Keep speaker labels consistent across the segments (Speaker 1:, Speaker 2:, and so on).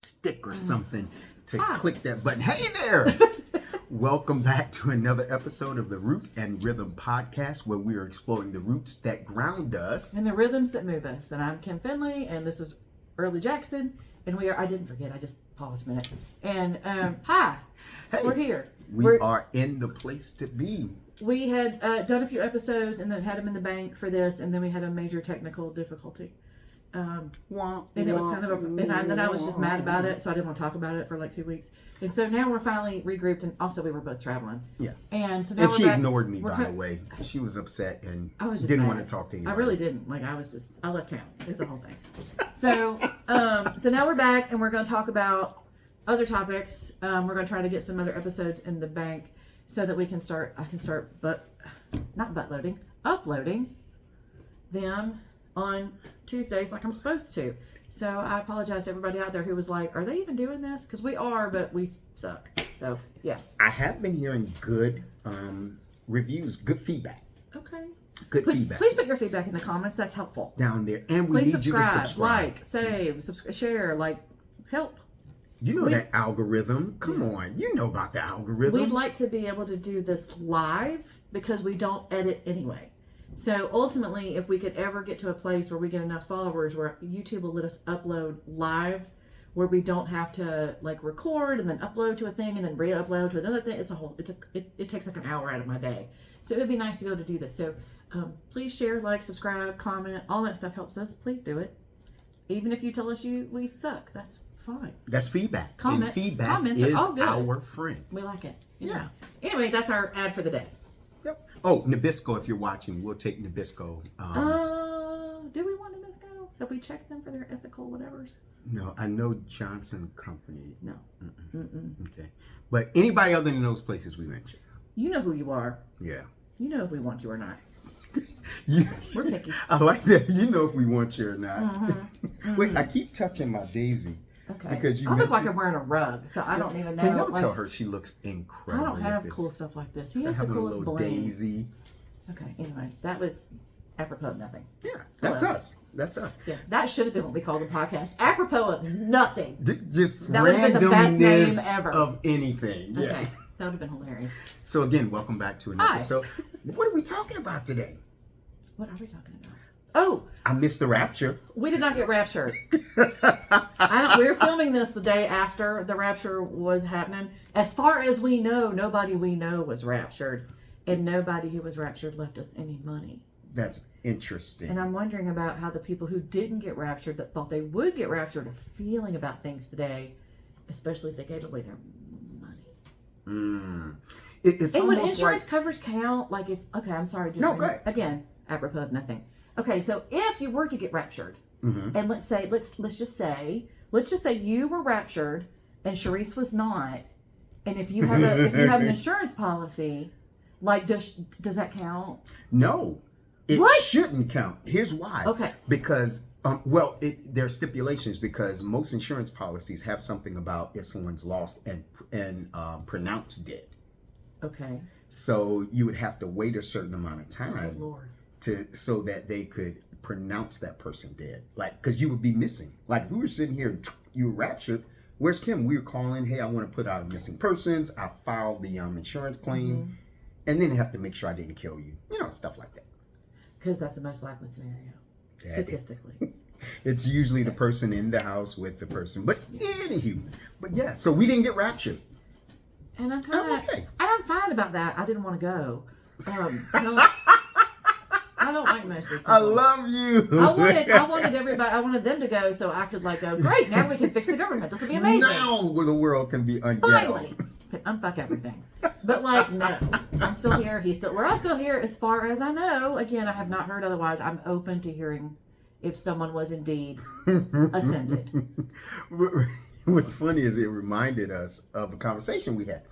Speaker 1: stick or something to click that button. Hey there! Welcome back to another episode of the Root and Rhythm Podcast, where we are exploring the roots that ground us
Speaker 2: and the rhythms that move us. And I'm Kim Finley, and this is Early Jackson, and we are. I didn't forget. I just paused a minute. And hi,
Speaker 1: Hey,
Speaker 2: we're here.
Speaker 1: We are in the place to be.
Speaker 2: We had done a few episodes, and then had them in the bank for this, and then we had a major technical difficulty. And it was kind of then I was just mad about it, so I didn't want to talk about it for like 2 weeks. And so now we're finally regrouped, and also we were both traveling.
Speaker 1: Yeah.
Speaker 2: And so now
Speaker 1: And
Speaker 2: we're
Speaker 1: she
Speaker 2: back.
Speaker 1: ignored me, by the way. She was upset and
Speaker 2: I was just
Speaker 1: didn't
Speaker 2: mad.
Speaker 1: want to talk to anybody.
Speaker 2: I really didn't. Like, I left town. It was the whole thing. So, so now we're back, and we're going to talk about other topics. We're going to try to get some other episodes in the bank so that I can start, uploading them on Tuesdays like I'm supposed to. So I apologize to everybody out there who was like, are they even doing this? Because we are, but we suck. So, yeah.
Speaker 1: I have been hearing good reviews, good feedback.
Speaker 2: Okay.
Speaker 1: Good feedback.
Speaker 2: Please put your feedback in the comments. That's helpful.
Speaker 1: Down there. And we
Speaker 2: Please
Speaker 1: need you to subscribe.
Speaker 2: like, save, share, help.
Speaker 1: You know that algorithm. Come on. You know about the algorithm.
Speaker 2: We'd like to be able to do this live because we don't edit anyway. So ultimately, if we could ever get to a place where we get enough followers where YouTube will let us upload live, where we don't have to record and then upload to a thing and then re-upload to another thing, it takes like an hour out of my day. So it would be nice to be able to do this. So please share, like, subscribe, comment, all that stuff helps us. Please do it. Even if you tell us we suck, that's fine.
Speaker 1: That's feedback.
Speaker 2: Comments,
Speaker 1: and feedback
Speaker 2: comments
Speaker 1: is
Speaker 2: are all good.
Speaker 1: our friend.
Speaker 2: We like it.
Speaker 1: Yeah.
Speaker 2: Anyway, that's our ad for the day.
Speaker 1: Yep. Oh, Nabisco, if you're watching, we'll take Nabisco.
Speaker 2: Do we want Nabisco? Have we checked them for their ethical whatevers?
Speaker 1: No, I know Johnson Company.
Speaker 2: No.
Speaker 1: Okay. But anybody other than those places we mentioned.
Speaker 2: You know who you are.
Speaker 1: Yeah.
Speaker 2: You know if we want you or not. We're picky.
Speaker 1: I like that. You know if we want you or not. Wait, I keep touching my daisy.
Speaker 2: Okay.
Speaker 1: Because
Speaker 2: I look like I'm wearing a rug, so I don't even know.
Speaker 1: Can y'all tell her she looks incredible?
Speaker 2: I don't have cool stuff like this. He has the coolest bling.
Speaker 1: Daisy.
Speaker 2: Okay, anyway, that was apropos of nothing.
Speaker 1: Yeah, that's us. That's us.
Speaker 2: Yeah, that should have been what we called the podcast. Apropos of nothing.
Speaker 1: Just
Speaker 2: that would have been the best name ever.
Speaker 1: Of anything. Yeah.
Speaker 2: Okay, that would have been hilarious.
Speaker 1: So again, welcome back to another episode. What are we talking about today?
Speaker 2: What are we talking about? Oh,
Speaker 1: I missed the rapture.
Speaker 2: We did not get raptured. We were filming this the day after the rapture was happening. As far as we know, nobody we know was raptured, and nobody who was raptured left us any money.
Speaker 1: That's interesting.
Speaker 2: And I'm wondering about how the people who didn't get raptured, that thought they would get raptured, are feeling about things today, especially if they gave away their money.
Speaker 1: It's
Speaker 2: and would
Speaker 1: almost
Speaker 2: insurance coverage count? I'm sorry.
Speaker 1: No, go ahead.
Speaker 2: Again, apropos of nothing. Okay, so if you were to get raptured, and let's just say you were raptured and Sharice was not, and if you have an insurance policy, does that count?
Speaker 1: No, it shouldn't count. Here's why.
Speaker 2: Okay.
Speaker 1: Because there are stipulations because most insurance policies have something about if someone's lost and pronounced dead.
Speaker 2: Okay.
Speaker 1: So you would have to wait a certain amount of time.
Speaker 2: Oh, Lord.
Speaker 1: So that they could pronounce that person dead, because you would be missing. Like if we were sitting here and you were raptured, where's Kim? We were calling, hey, I want to put out a missing persons. I filed the insurance claim, and then have to make sure I didn't kill you. Stuff like that.
Speaker 2: Because that's the most likely scenario, statistically.
Speaker 1: It's usually the person in the house with the person. But yeah, so we didn't get raptured.
Speaker 2: And I'm okay. I'm fine about that. I didn't want to go. I don't like most of these people.
Speaker 1: I love you.
Speaker 2: I wanted everybody. I wanted them to go so I could go. Great, now we can fix the government. This will be amazing.
Speaker 1: Now the world can be unghetto.
Speaker 2: Finally, can unfuck everything. But no, I'm still here. We're all still here, as far as I know. Again, I have not heard otherwise. I'm open to hearing if someone was indeed ascended.
Speaker 1: What's funny is it reminded us of a conversation we had.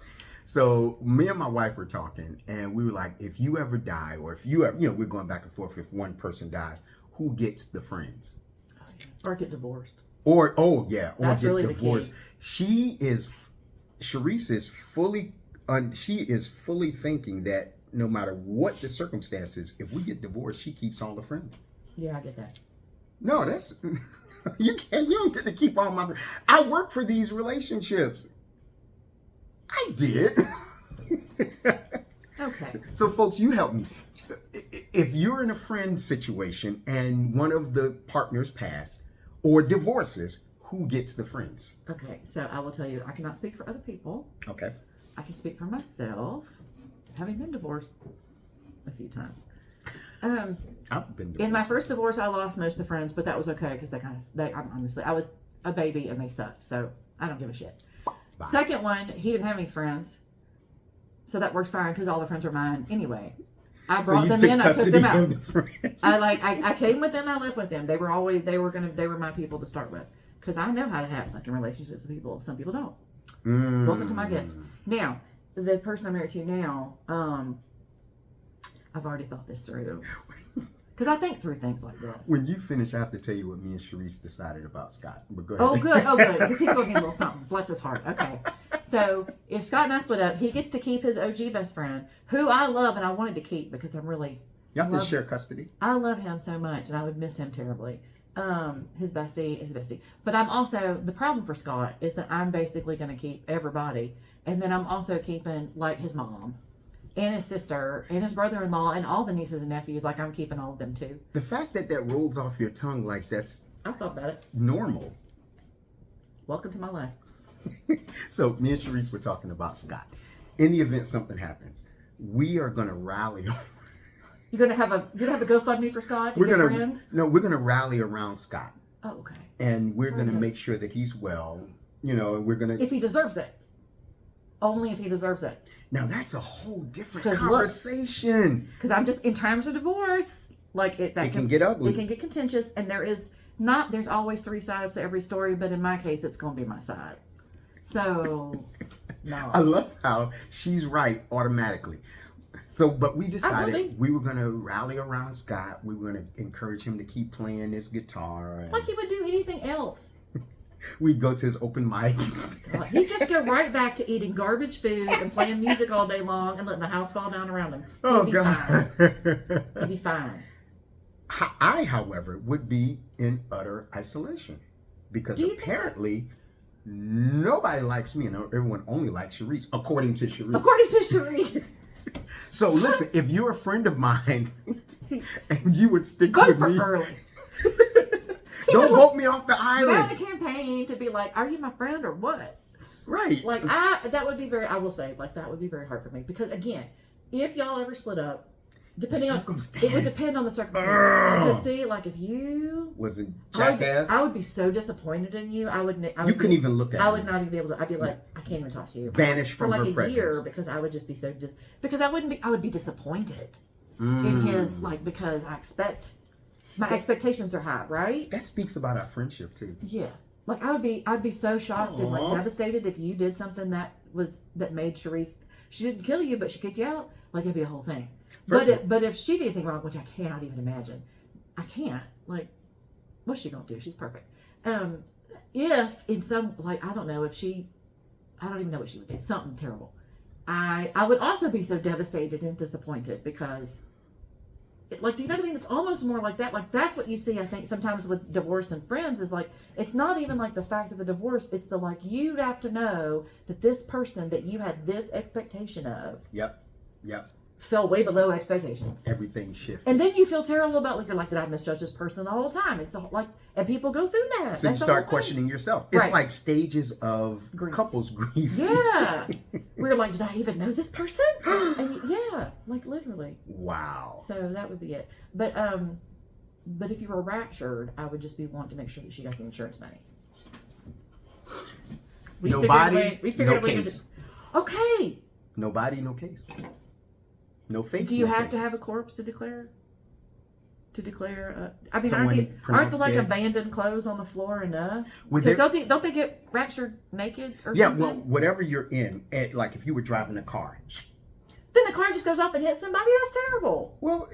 Speaker 1: So me and my wife were talking, and we were like, if you ever die, or if you ever, we're going back and forth. If one person dies, who gets the friends?
Speaker 2: Or get divorced.
Speaker 1: Or get
Speaker 2: really
Speaker 1: divorced. Sharice is fully thinking that no matter what the circumstances, if we get divorced, she keeps all the friends.
Speaker 2: Yeah, I get that.
Speaker 1: No, that's You don't get to keep all my. I work for these relationships. I did.
Speaker 2: Okay.
Speaker 1: So, folks, you help me. If you're in a friend situation and one of the partners pass or divorces, who gets the friends?
Speaker 2: Okay, so I will tell you, I cannot speak for other people.
Speaker 1: Okay.
Speaker 2: I can speak for myself, having been divorced a few times.
Speaker 1: I've been divorced.
Speaker 2: In my first divorce, I lost most of the friends, but that was okay because honestly, I was a baby and they sucked, so I don't give a shit.
Speaker 1: Bye.
Speaker 2: Second one, he didn't have any friends, so that worked fine because all the friends were mine anyway. I brought them in, I took them out. I came with them, I left with them. They were my people to start with because I know how to have fucking relationships with people. Some people don't. Welcome to my gift. Now, the person I'm married to now, I've already thought this through. Because I think through things like this.
Speaker 1: When you finish, I have to tell you what me and Sharice decided about Scott. But go ahead.
Speaker 2: Oh, good. Oh, good. Because he's going to get a little something. Bless his heart. Okay. So, if Scott and I split up, he gets to keep his OG best friend, who I love and I wanted to keep because I'm really...
Speaker 1: You have to share custody.
Speaker 2: I love him so much and I would miss him terribly. His bestie. But I'm also... The problem for Scott is that I'm basically going to keep everybody. And then I'm also keeping, like, his mom. And his sister, and his brother-in-law, and all the nieces and nephews. Like, I'm keeping all of them, too.
Speaker 1: The fact that rolls off your tongue like that's...
Speaker 2: I thought about it.
Speaker 1: Normal.
Speaker 2: Welcome to my life.
Speaker 1: So, me and Sharice were talking about Scott. In the event something happens, we are going to rally...
Speaker 2: You're gonna have a GoFundMe for Scott to get friends?
Speaker 1: No, we're going to rally around Scott.
Speaker 2: Oh, okay.
Speaker 1: And we're going to make sure that he's well. And we're going to...
Speaker 2: If he deserves it. Only if he deserves it.
Speaker 1: Now that's a whole different conversation.
Speaker 2: Because I'm just in terms of divorce, like it
Speaker 1: can get ugly.
Speaker 2: It can get contentious, and there's always three sides to every story, but in my case, it's going to be my side. So, no.
Speaker 1: I love how she's right automatically. So, but we decided we were going to rally around Scott. We were going to encourage him to keep playing his guitar.
Speaker 2: Like he would do anything else.
Speaker 1: We'd go to his open mics.
Speaker 2: He'd just go right back to eating garbage food and playing music all day long and letting the house fall down around him. He'd be fine. He'd be fine.
Speaker 1: I, however, would be in utter isolation because apparently nobody likes me and everyone only likes Sharice, according to Sharice. So listen, if you're a friend of mine and you would stick with me,
Speaker 2: early.
Speaker 1: Don't vote me off the island.
Speaker 2: You have a campaign to be like, are you my friend or what?
Speaker 1: Right.
Speaker 2: Like that would be very hard for me because again, if y'all ever split up, it would depend on the circumstances. Because see, like if you
Speaker 1: was a jackass,
Speaker 2: I would be so disappointed in you. You
Speaker 1: couldn't even look at me.
Speaker 2: I would not even be able to. I'd be like, I can't even talk to you.
Speaker 1: Vanish from her presence
Speaker 2: for like a year because I would just be so because I would be disappointed in his because I expect. My expectations are high, right?
Speaker 1: That speaks about our friendship too.
Speaker 2: Yeah, like I'd be so shocked and like devastated if you did something that made Sharice. She didn't kill you, but she kicked you out. Like it'd be a whole thing. But if she did anything wrong, which I cannot even imagine, I can't. Like, what's she gonna do? She's perfect. If in some I don't know if she, I don't even know what she would do. Something terrible. I would also be so devastated and disappointed because. Do you know what I mean? It's almost more like that. Like, that's what you see, I think, sometimes with divorce and friends is like, it's not even like the fact of the divorce. It's the you have to know that this person that you had this expectation of.
Speaker 1: Yep.
Speaker 2: Fell way below expectations.
Speaker 1: Everything shifted.
Speaker 2: And then you feel terrible about, you're like, did I misjudge this person the whole time? It's and people go through that.
Speaker 1: So you start questioning yourself. It's like stages of couples grief.
Speaker 2: Yeah. We're like, did I even know this person? And literally.
Speaker 1: Wow.
Speaker 2: So that would be it. But if you were raptured, I would just be wanting to make sure that she got the insurance money. We figured a way to. Okay.
Speaker 1: Nobody, no case. No face.
Speaker 2: Do you have to have a corpse to declare? I mean, aren't the abandoned clothes on the floor enough? Because don't they get raptured naked or something? Yeah,
Speaker 1: well, whatever you're in, if you were driving a car.
Speaker 2: Then the car just goes off and hits somebody. That's terrible.
Speaker 1: Well,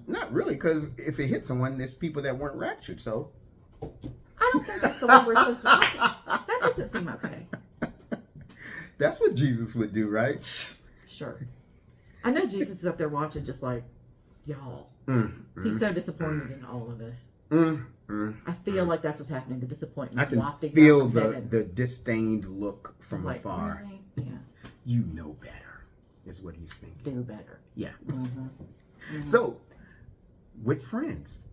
Speaker 1: not really, because if it hit someone, there's people that weren't raptured. So
Speaker 2: I don't think that's the way we're supposed to talk. That doesn't seem okay.
Speaker 1: That's what Jesus would do, right?
Speaker 2: Sure. I know Jesus is up there watching just like, y'all. He's so disappointed in all of us. I feel like that's what's happening. The
Speaker 1: I
Speaker 2: disappointment
Speaker 1: can
Speaker 2: wafting
Speaker 1: feel
Speaker 2: down from heaven.
Speaker 1: the disdained look from
Speaker 2: Like,
Speaker 1: afar.
Speaker 2: really? Yeah,
Speaker 1: You know better, is what he's thinking.
Speaker 2: do better.
Speaker 1: Yeah.
Speaker 2: Mm-hmm.
Speaker 1: So, with friends,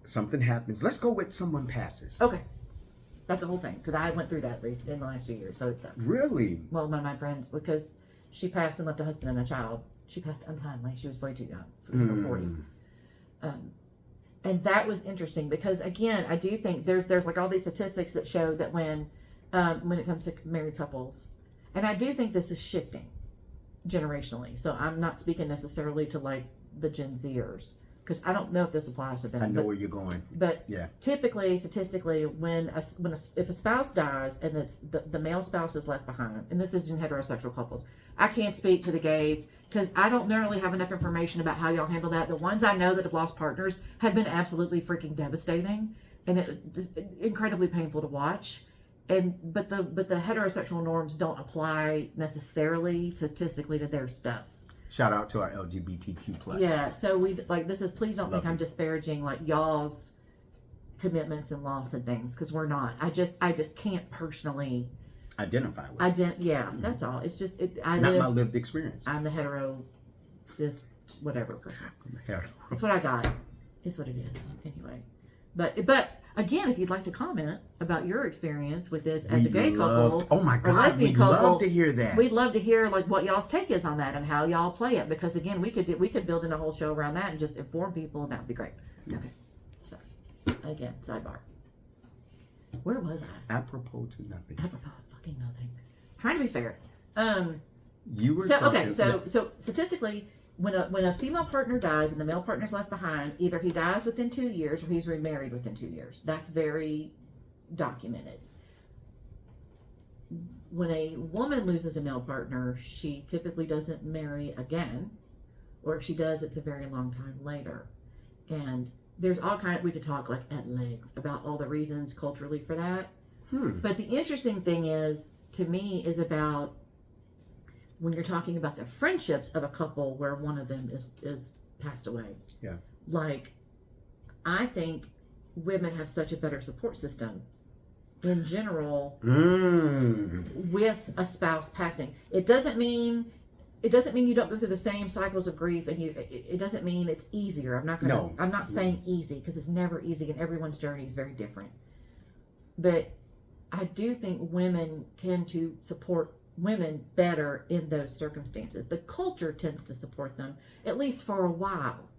Speaker 1: something happens. Let's go with someone passes.
Speaker 2: Okay, that's the whole thing because I went through that in the last few years, so it sucks.
Speaker 1: Really?
Speaker 2: Well, one of my friends, because she passed and left a husband and a child. She passed untimely. She was way too young, in her 40s. And that was interesting because, again, I do think there's like all these statistics that show that when it comes to married couples, and I do think this is shifting generationally. So I'm not speaking necessarily to like the Gen Zers because I don't know if this applies to them.
Speaker 1: I know where you're going.
Speaker 2: But
Speaker 1: yeah,
Speaker 2: typically, statistically, if a spouse dies and it's the male spouse is left behind, and this is in heterosexual couples, I can't speak to the gays because I don't nearly have enough information about how y'all handle that. The ones I know that have lost partners have been absolutely freaking devastating and it's incredibly painful to watch. But the heterosexual norms don't apply necessarily statistically to their stuff.
Speaker 1: Shout out to our LGBTQ plus.
Speaker 2: Yeah, so we like this is. Please don't think I'm disparaging like y'all's commitments and loss and things because we're not. I just can't personally
Speaker 1: identify with.
Speaker 2: Yeah, that's all. It's just
Speaker 1: Not my lived experience.
Speaker 2: I'm the hetero, cis, whatever person.
Speaker 1: Yeah.
Speaker 2: That's what I got. It's what it is anyway. But again, if you'd like to comment about your experience with this as a gay couple,
Speaker 1: oh my
Speaker 2: or
Speaker 1: God,
Speaker 2: lesbian
Speaker 1: we'd
Speaker 2: couple,
Speaker 1: love to hear that.
Speaker 2: We'd love to hear like what y'all's take is on that and how y'all play it because again, we could build in a whole show around that and just inform people and that would be great. Okay, so again, sidebar. Where was I?
Speaker 1: Apropos to nothing.
Speaker 2: Apropos fucking nothing. Trying to be fair.
Speaker 1: You were
Speaker 2: so statistically, when a female partner dies and the male partner's left behind, either he dies within 2 years or he's remarried within 2 years. That's very documented. When a woman loses a male partner, she typically doesn't marry again, or if she does, it's a very long time later. And there's all kind. We could talk like at length about all the reasons culturally for that. But the interesting thing is, to me, is about when you're talking about the friendships of a couple where one of them is passed away.
Speaker 1: Yeah.
Speaker 2: Like, I think women have such a better support system in general with a spouse passing. It doesn't mean you don't go through the same cycles of grief, and it doesn't mean it's easier. I'm not saying easy because it's never easy, and everyone's journey is very different. But I do think women tend to support women better in those circumstances. The culture tends to support them, at least for a while,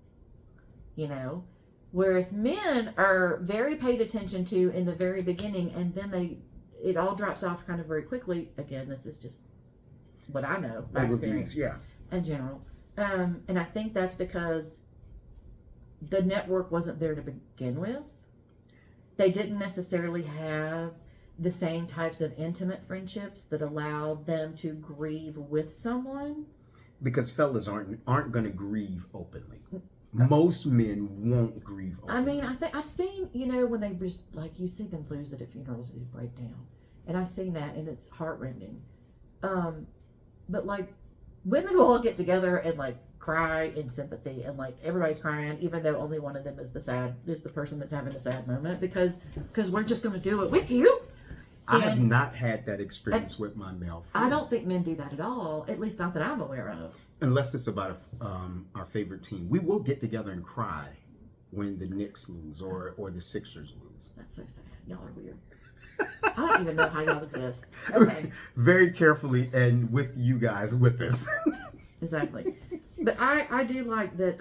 Speaker 2: whereas men are very paid attention to in the very beginning, and then it all drops off kind of very quickly. Again, this is just what I know by experience, in general. And I think that's because the network wasn't there to begin with. They didn't necessarily have the same types of intimate friendships that allowed them to grieve with someone.
Speaker 1: Because fellas aren't going to grieve openly. Most men won't grieve openly.
Speaker 2: I mean, I think I've seen, when they just, like, you see them lose it at funerals and they break down. And I've seen that, and it's heartrending. But, like, women will all get together and, like, cry in sympathy, and, like, everybody's crying, even though only one of them is the person that's having the sad moment, because we're just going to do it with you.
Speaker 1: I have not had that experience with my male friends.
Speaker 2: I don't think men do that at all, at least not that I'm aware of.
Speaker 1: Unless it's about our favorite team. We will get together and cry when the Knicks lose or the Sixers lose.
Speaker 2: That's so sad. Y'all are weird. I don't even know how y'all exist. Okay.
Speaker 1: Very carefully and with you guys with us.
Speaker 2: Exactly. But I do like that.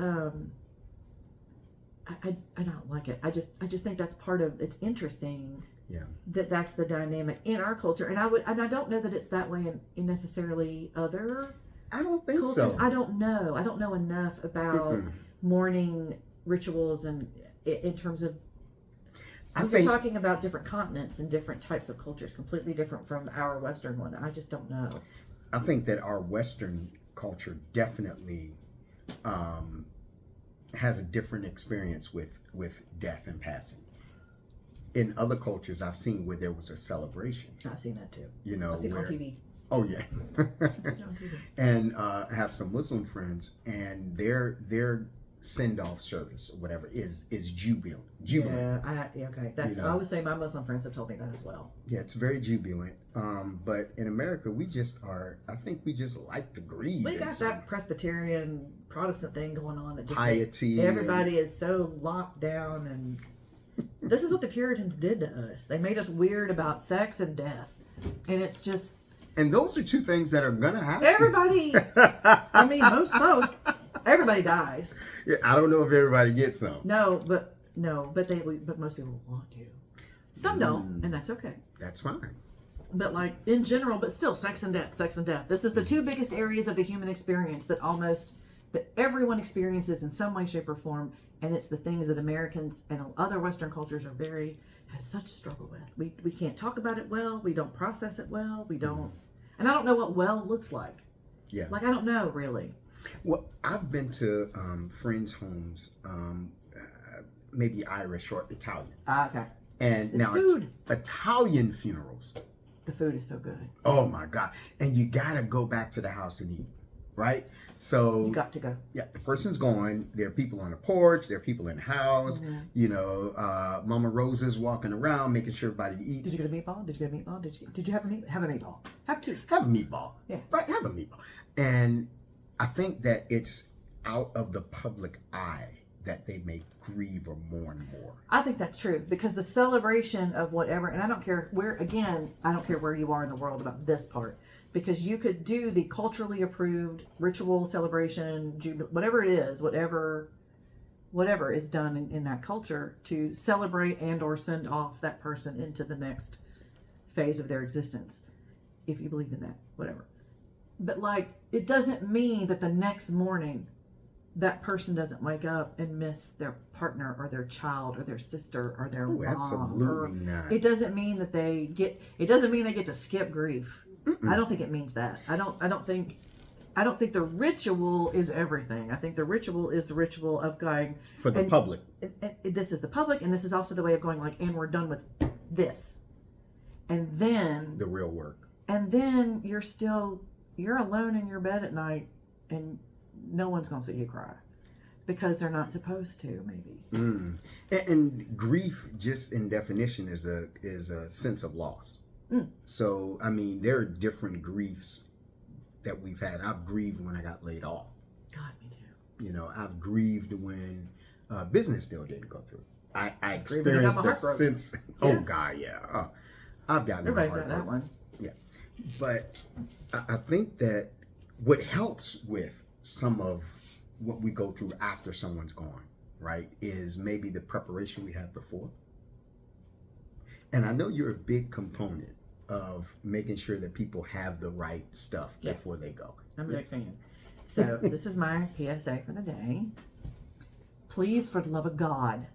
Speaker 2: I don't like it. I just think that's part of. It's interesting.
Speaker 1: Yeah.
Speaker 2: That's the dynamic in our culture, and I don't know that it's that way in necessarily other.
Speaker 1: I don't think
Speaker 2: cultures.
Speaker 1: so.
Speaker 2: I don't know. I don't know enough about mourning rituals and in terms of. You're talking about different continents and different types of cultures, completely different from our Western one. I just don't know.
Speaker 1: I think that our Western culture definitely has a different experience with death and passing. In other cultures, I've seen where there was a celebration.
Speaker 2: I've seen that too.
Speaker 1: I've
Speaker 2: seen it on TV.
Speaker 1: Oh yeah. And I have some Muslim friends, and their send-off service or whatever is jubilant.
Speaker 2: Okay. That's I would say my Muslim friends have told me that as well.
Speaker 1: Yeah, it's very jubilant. But in America, I think we just like to grieve.
Speaker 2: We got that Presbyterian Protestant thing going on that just
Speaker 1: piety.
Speaker 2: Everybody is so locked down, and this is what the Puritans did to us. They made us weird about sex and death, and it's just.
Speaker 1: And those are two things that are gonna happen.
Speaker 2: Everybody. I mean, most folk. Everybody dies.
Speaker 1: Yeah, I don't know if everybody gets some.
Speaker 2: But most people want to. Some don't, and that's okay.
Speaker 1: That's fine.
Speaker 2: But like in general, but still, sex and death. This is the two biggest areas of the human experience that everyone experiences in some way, shape, or form, and it's the things that Americans and other Western cultures have such struggle with. We can't talk about it well. We don't process it well. We don't, and I don't know what well looks like.
Speaker 1: Yeah.
Speaker 2: Like I don't know really.
Speaker 1: Well, I've been to friends' homes, maybe Irish or Italian.
Speaker 2: Okay.
Speaker 1: And
Speaker 2: it's
Speaker 1: now
Speaker 2: food.
Speaker 1: Italian funerals.
Speaker 2: The food is so good.
Speaker 1: Oh my God. And you gotta go back to the house and eat, right? So
Speaker 2: you got to go.
Speaker 1: Yeah, the person's gone. There are people on the porch. There are people in the house. Mm-hmm. Mama Rosa's walking around making sure everybody eats.
Speaker 2: Did you get a meatball? Did you have a meatball? Have a meatball. Have two.
Speaker 1: Have a meatball.
Speaker 2: Yeah.
Speaker 1: Right, have a meatball. And I think that it's out of the public eye that they may grieve or mourn more.
Speaker 2: I think that's true because the celebration of whatever, and I don't care where you are in the world about this part, because you could do the culturally approved ritual celebration, whatever it is, whatever is done in that culture to celebrate and or send off that person into the next phase of their existence. If you believe in that, whatever. But like, it doesn't mean that the next morning that person doesn't wake up and miss their partner or their child or their sister or their mom.
Speaker 1: Absolutely not.
Speaker 2: It doesn't mean that they get to skip grief. Mm-mm. I don't think it means that. I don't think the ritual is everything. I think the ritual is the ritual of going
Speaker 1: for the public.
Speaker 2: This is the public, and this is also the way of going like, and we're done with this. And then
Speaker 1: the real work. And
Speaker 2: then you're alone in your bed at night, and no one's going to see you cry because they're not supposed to, maybe.
Speaker 1: And grief, just in definition, is a sense of loss. So, I mean, there are different griefs that we've had. I've grieved when I got laid off.
Speaker 2: God, me too.
Speaker 1: I've grieved when business deal didn't go through. I experienced a sense. Yeah. Oh God, yeah. I've gotten.
Speaker 2: Everybody's got that one.
Speaker 1: Yeah, but I think that what helps with some of what we go through after someone's gone, right, is maybe the preparation we had before. And I know you're a big component of making sure that people have the right stuff before they go.
Speaker 2: I'm a big fan. So this is my PSA for the day. Please, for the love of God,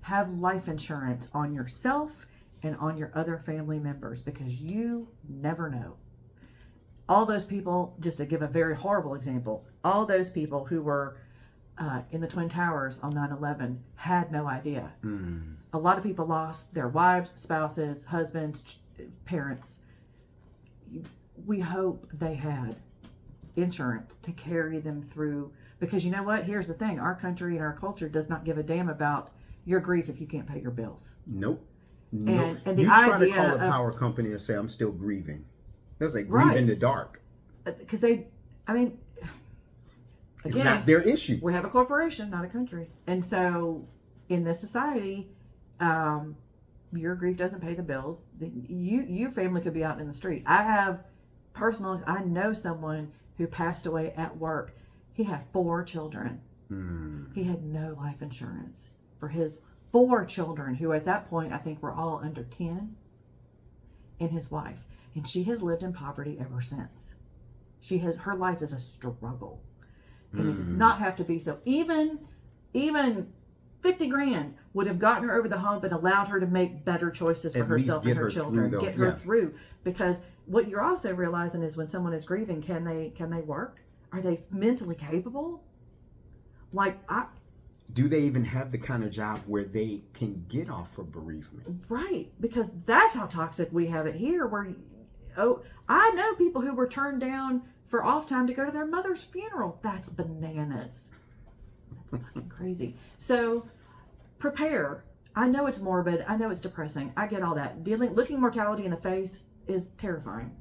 Speaker 2: have life insurance on yourself and on your other family members, because you never know. All those people, just to give a very horrible example, all those people who were in the Twin Towers on 9/11 had no idea. A lot of people lost their wives, spouses, husbands, parents. We hope they had insurance to carry them through, because you know what? Here's the thing. Our country and our culture does not give a damn about your grief if you can't pay your bills.
Speaker 1: Nope.
Speaker 2: And the
Speaker 1: you
Speaker 2: idea
Speaker 1: try to call a power company and say, I'm still grieving. That was like grieve in the dark.
Speaker 2: Because again,
Speaker 1: it's not their issue.
Speaker 2: We have a corporation, not a country. And so in this society, your grief doesn't pay the bills. Your family could be out in the street. I know someone who passed away at work. He had 4 children. He had no life insurance for his 4 children, who at that point I think were all under 10, and his wife. And she has lived in poverty ever since. Her life is a struggle. And it did not have to be so. Even 50 grand would have gotten her over the hump and allowed her to make better choices for herself and her children. Get her through. Because what you're also realizing is when someone is grieving, can they work? Are they mentally capable?
Speaker 1: Do they even have the kind of job where they can get off of bereavement?
Speaker 2: Right. Because that's how toxic we have it here, where I know people who were turned down for off time to go to their mother's funeral. That's bananas. Fucking crazy. So prepare. I know it's morbid. I know it's depressing. I get all that. Looking mortality in the face is terrifying.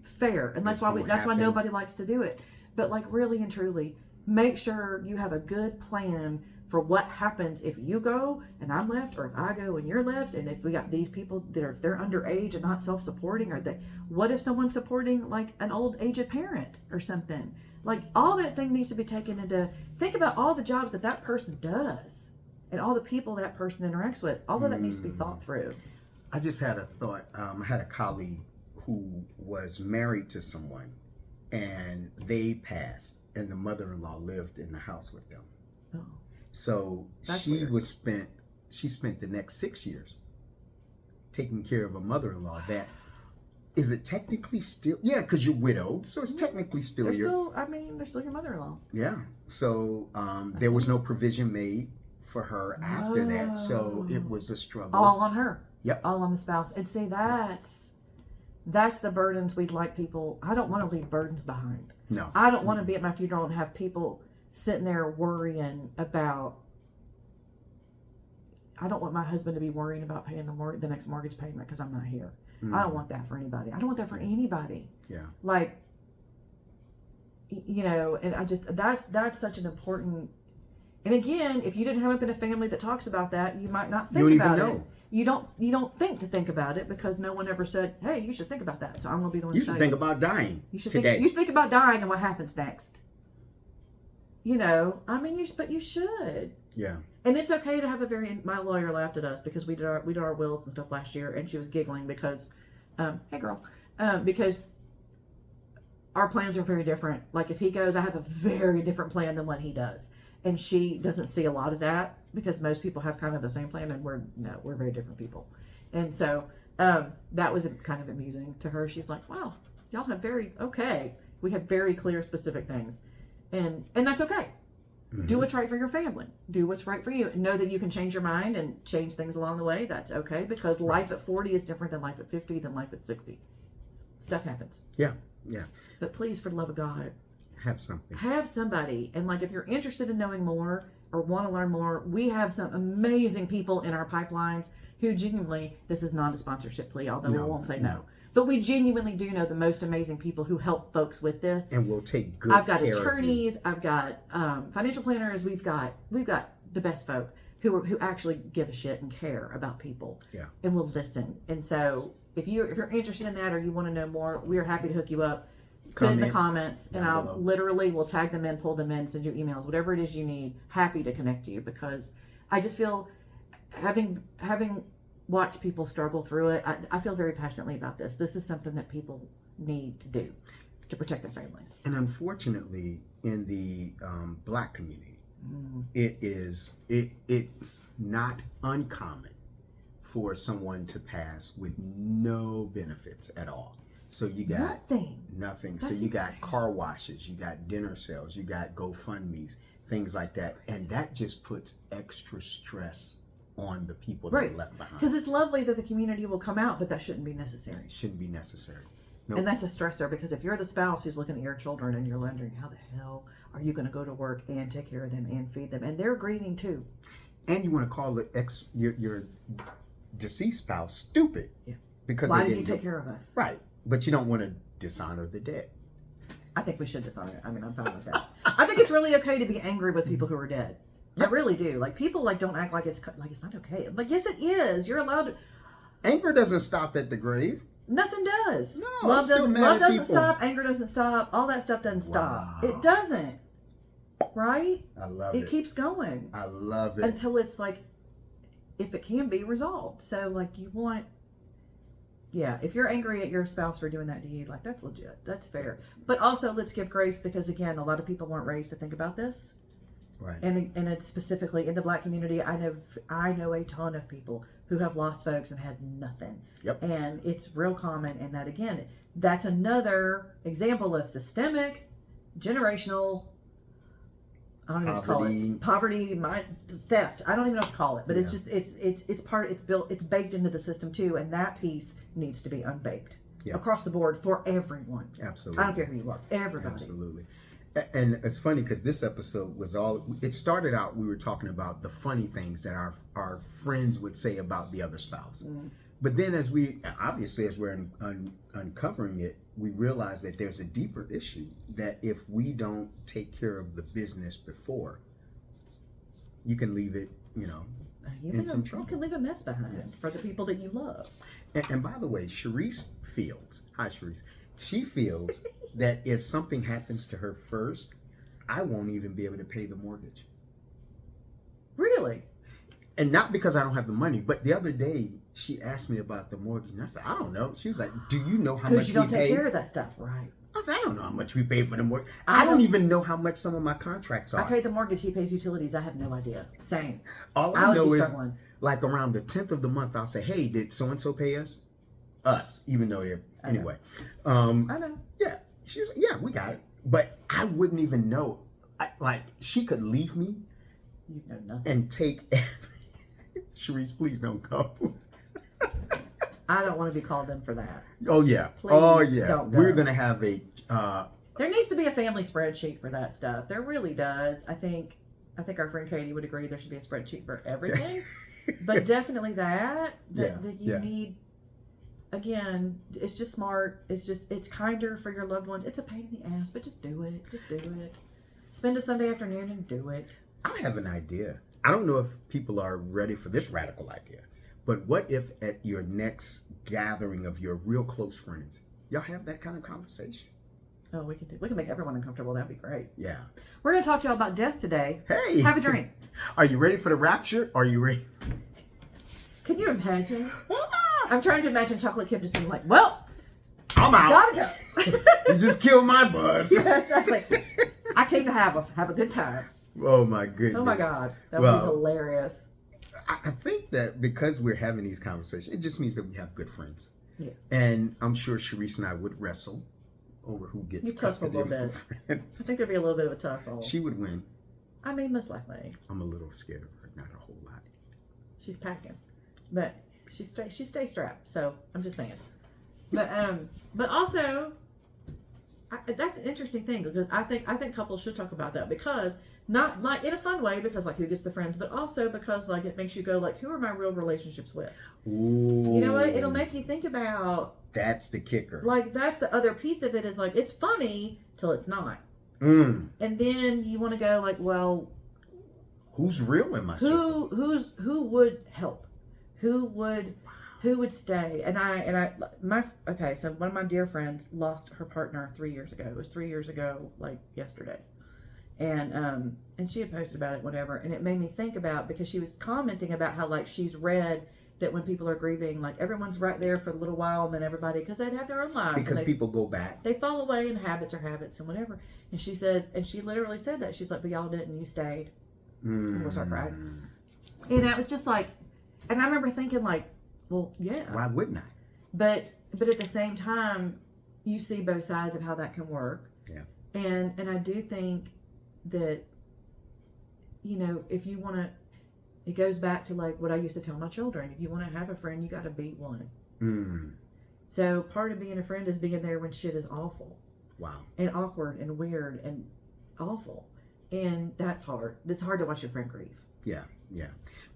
Speaker 2: Fair. And that's why nobody likes to do it. But like really and truly, make sure you have a good plan for what happens if you go and I'm left, or if I go and you're left, and if we got these people that are, if they're underage and not self-supporting, or what if someone's supporting like an old aged parent or something? Like all that thing needs to be taken into, think about all the jobs that person does and all the people that person interacts with. All of that needs to be thought through.
Speaker 1: I just had a thought. I had a colleague who was married to someone and they passed, and the mother-in-law lived in the house with them.
Speaker 2: Oh.
Speaker 1: So she spent the next 6 years taking care of a mother-in-law. That is it technically still? Yeah, because you're widowed, so it's technically still
Speaker 2: they're still your mother-in-law.
Speaker 1: Yeah. So there was no provision made for her after that, so it was a struggle.
Speaker 2: All on her.
Speaker 1: Yep.
Speaker 2: All on the spouse. And see, that's the burdens we'd like people. I don't want to leave burdens behind.
Speaker 1: No.
Speaker 2: I don't want to be at my funeral and have people sitting there worrying about. I don't want my husband to be worrying about paying the next mortgage payment because I'm not here. I don't want that for anybody. I don't want that for anybody.
Speaker 1: Yeah.
Speaker 2: Like, and I just, that's such an important. And again, if you didn't have up in a family that talks about that, you might not think about it. You don't think about it because no one ever said, "Hey, you should think about that." So I'm gonna be the one.
Speaker 1: You should think about dying.
Speaker 2: You should
Speaker 1: today.
Speaker 2: You should think about dying and what happens next. But you should.
Speaker 1: Yeah.
Speaker 2: And it's okay to have my lawyer laughed at us because we did our wills and stuff last year, and she was giggling because, hey girl, because our plans are very different. Like if he goes, I have a very different plan than what he does. And she doesn't see a lot of that because most people have kind of the same plan, and we're very different people. And so that was kind of amusing to her. She's like, wow, y'all have we have very clear, specific things. And that's okay. Mm-hmm. Do what's right for your family. Do what's right for you. Know that you can change your mind and change things along the way. That's okay, because life at 40 is different than life at 50 than life at 60. Stuff happens.
Speaker 1: Yeah, yeah.
Speaker 2: But please, for the love of God,
Speaker 1: have something.
Speaker 2: Have somebody. And like if you're interested in knowing more or want to learn more, we have some amazing people in our pipelines who genuinely, this is not a sponsorship plea, although we won't say no. But we genuinely do know the most amazing people who help folks with this.
Speaker 1: And we'll take good
Speaker 2: I've got
Speaker 1: care
Speaker 2: attorneys,
Speaker 1: of you.
Speaker 2: I've got financial planners, we've got the best folk who actually give a shit and care about people.
Speaker 1: Yeah.
Speaker 2: And will listen. And so if you're interested in that or you want to know more, we are happy to hook you up. Put it in the comments, and I'll literally will tag them in, pull them in, send you emails, whatever it is you need. Happy to connect to you, because I just feel having watched people struggle through it, I feel very passionately about this. This is something that people need to do to protect their families.
Speaker 1: And unfortunately, in the Black community, it's not uncommon for someone to pass with no benefits at all. So you got nothing.
Speaker 2: That's
Speaker 1: so you got
Speaker 2: insane.
Speaker 1: car washes, you got dinner sales, you got GoFundMe's, things like that. And that just puts extra stress on the people that are left behind.
Speaker 2: Because it's lovely that the community will come out, but that shouldn't be necessary.
Speaker 1: Shouldn't be necessary. Nope.
Speaker 2: And that's a stressor, because if you're the spouse who's looking at your children and you're wondering, how the hell are you going to go to work and take care of them and feed them? And they're grieving too.
Speaker 1: And you want to call your deceased spouse stupid.
Speaker 2: Yeah.
Speaker 1: Because
Speaker 2: why did you take care of us?
Speaker 1: Right. But you don't want to dishonor the dead.
Speaker 2: I think we should dishonor it. I mean, I'm fine with that. I think it's really okay to be angry with people who are dead. Yep. I really do. Like, people don't act like it's not okay. Like, yes, it is. You're allowed to.
Speaker 1: Anger doesn't stop at the grave.
Speaker 2: Nothing does.
Speaker 1: No,
Speaker 2: love doesn't
Speaker 1: people.
Speaker 2: Stop. Anger doesn't stop. All that stuff doesn't stop. It doesn't. Right?
Speaker 1: I love it.
Speaker 2: It keeps going.
Speaker 1: I love it.
Speaker 2: Until it's like, if it can be resolved. So, like, you want. Yeah, if you're angry at your spouse for doing that to you, like, that's legit. That's fair. But also, let's give grace, because, again, a lot of people weren't raised to think about this.
Speaker 1: Right.
Speaker 2: And it's specifically in the Black community. I know a ton of people who have lost folks and had nothing.
Speaker 1: Yep.
Speaker 2: And it's real common. And that, again, that's another example of systemic, generational, I don't even know what to call it. Poverty, theft. I don't even know what to call it. But it's just, it's baked into the system too. And that piece needs to be unbaked across the board for everyone.
Speaker 1: Absolutely.
Speaker 2: I don't care who you are. Everybody.
Speaker 1: Absolutely. And it's funny because this episode was it started out, we were talking about the funny things that our friends would say about the other spouse. But then as we're uncovering it, we realize that there's a deeper issue, that if we don't take care of the business before, you can leave it, in some trouble.
Speaker 2: You can leave a mess behind for the people that you love.
Speaker 1: And by the way, Sharice feels, hi Sharice, she feels that if something happens to her first, I won't even be able to pay the mortgage.
Speaker 2: Really?
Speaker 1: And not because I don't have the money, but the other day she asked me about the mortgage, and I said, I don't know. She was like, do you know how much we pay?
Speaker 2: Because you don't take care of that stuff, right?
Speaker 1: I said, I don't know how much we pay for the mortgage. I don't even know how much some of my contracts are.
Speaker 2: I pay the mortgage, he pays utilities. I have no idea. Same.
Speaker 1: All I know is, like around the 10th of the month, I'll say, hey, did so-and-so pay us? Us, even though they're, anyway.
Speaker 2: I know.
Speaker 1: Yeah. She's yeah, we got it. But I wouldn't even know. She could leave me.
Speaker 2: You know nothing.
Speaker 1: And take, Sharice, please don't go.
Speaker 2: I don't want to be called in for that.
Speaker 1: Oh yeah.
Speaker 2: Please don't go.
Speaker 1: We're gonna have a.
Speaker 2: There needs to be a family spreadsheet for that stuff. There really does. I think our friend Katie would agree there should be a spreadsheet for everything, but definitely that you need. Again, it's just smart. It's kinder for your loved ones. It's a pain in the ass, but just do it. Just do it. Spend a Sunday afternoon and do it.
Speaker 1: I have an idea. I don't know if people are ready for this radical idea, but what if at your next gathering of your real close friends, y'all have that kind of conversation?
Speaker 2: Oh, we can make everyone uncomfortable. That'd be great.
Speaker 1: Yeah.
Speaker 2: We're going to talk to y'all about death today.
Speaker 1: Hey.
Speaker 2: Have a drink.
Speaker 1: Are you ready for the rapture? Are you ready?
Speaker 2: Can you imagine? I'm trying to imagine Chocolate Kip just being like, well,
Speaker 1: I'm out.
Speaker 2: Gotta go.
Speaker 1: You just killed my buzz.
Speaker 2: Yeah, exactly. I came to have a good time.
Speaker 1: Oh my goodness.
Speaker 2: Oh my God. That would be hilarious.
Speaker 1: I think that because we're having these conversations, it just means that we have good friends.
Speaker 2: Yeah.
Speaker 1: And I'm sure Sharice and I would wrestle over who gets custody of her friends.
Speaker 2: I think there'd be a little bit of a tussle.
Speaker 1: She would win.
Speaker 2: I mean, most likely.
Speaker 1: I'm a little scared of her, not a whole lot.
Speaker 2: She's packing, but she stays strapped. So I'm just saying. But also, that's an interesting thing because I think couples should talk about that, because not like in a fun way, because like who gets the friends, but also because like it makes you go like, who are my real relationships with?
Speaker 1: Ooh.
Speaker 2: You know what? It'll make you think about.
Speaker 1: That's the kicker.
Speaker 2: Like that's the other piece of it, is like it's funny till it's not.
Speaker 1: And
Speaker 2: then you want to go like, well,
Speaker 1: who's real in my circle?
Speaker 2: Who would help? Who would stay? So one of my dear friends lost her partner 3 years ago. It was 3 years ago, like yesterday. And she had posted about it, whatever, and it made me think about, because she was commenting about how like she's read that when people are grieving, like everyone's right there for a little while, and then everybody, because they have their own lives.
Speaker 1: Because people go back.
Speaker 2: They fall away, and habits are habits and whatever. And she says, and she literally said that. She's like, but y'all didn't, you stayed. And we'll start crying. And I was just like, and I remember thinking like, well, yeah.
Speaker 1: Why wouldn't I?
Speaker 2: But at the same time, you see both sides of how that can work.
Speaker 1: Yeah.
Speaker 2: And I do think that, if you want to, it goes back to like what I used to tell my children. If you want to have a friend, you got to be one. So part of being a friend is being there when shit is awful.
Speaker 1: Wow. And
Speaker 2: awkward and weird and awful. And that's hard. It's hard to watch your friend grieve.
Speaker 1: Yeah.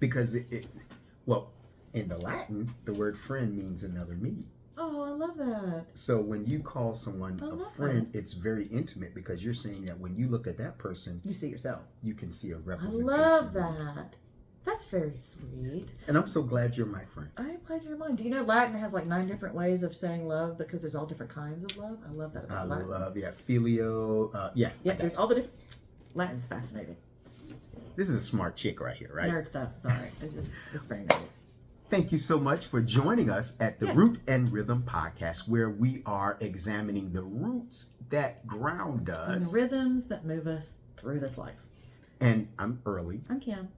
Speaker 1: Because in the Latin, the word friend means another me.
Speaker 2: Oh, I love that.
Speaker 1: So when you call someone a friend, it's very intimate, because you're saying that when you look at that person,
Speaker 2: you see yourself.
Speaker 1: You can see a representation.
Speaker 2: I love that. That's very sweet.
Speaker 1: And I'm so glad you're my friend.
Speaker 2: I am glad you're mine. Do you know Latin has like 9 different ways of saying love, because there's all different kinds of love? I love that about Latin.
Speaker 1: I love, filio. Yeah,
Speaker 2: there's all the different. Latin's fascinating.
Speaker 1: This is a smart chick right here, right?
Speaker 2: Nerd stuff. Sorry. It's very nerdy.
Speaker 1: Thank you so much for joining us at the Root and Rhythm podcast, where we are examining the roots that ground us.
Speaker 2: And the rhythms that move us through this life.
Speaker 1: And I'm Early.
Speaker 2: I'm Kim.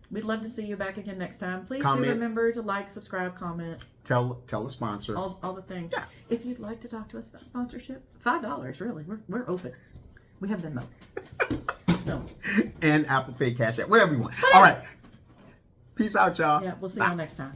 Speaker 2: We'd love to see you back again next time. Please
Speaker 1: comment.
Speaker 2: Do remember to like, subscribe, comment.
Speaker 1: Tell a sponsor.
Speaker 2: All the things.
Speaker 1: Yeah.
Speaker 2: If you'd like to talk to us about sponsorship, $5, really. We're open. We have Venmo. So.
Speaker 1: And Apple Pay, Cash App, whatever you want. All right. Peace out, y'all.
Speaker 2: Yeah, we'll see y'all next time.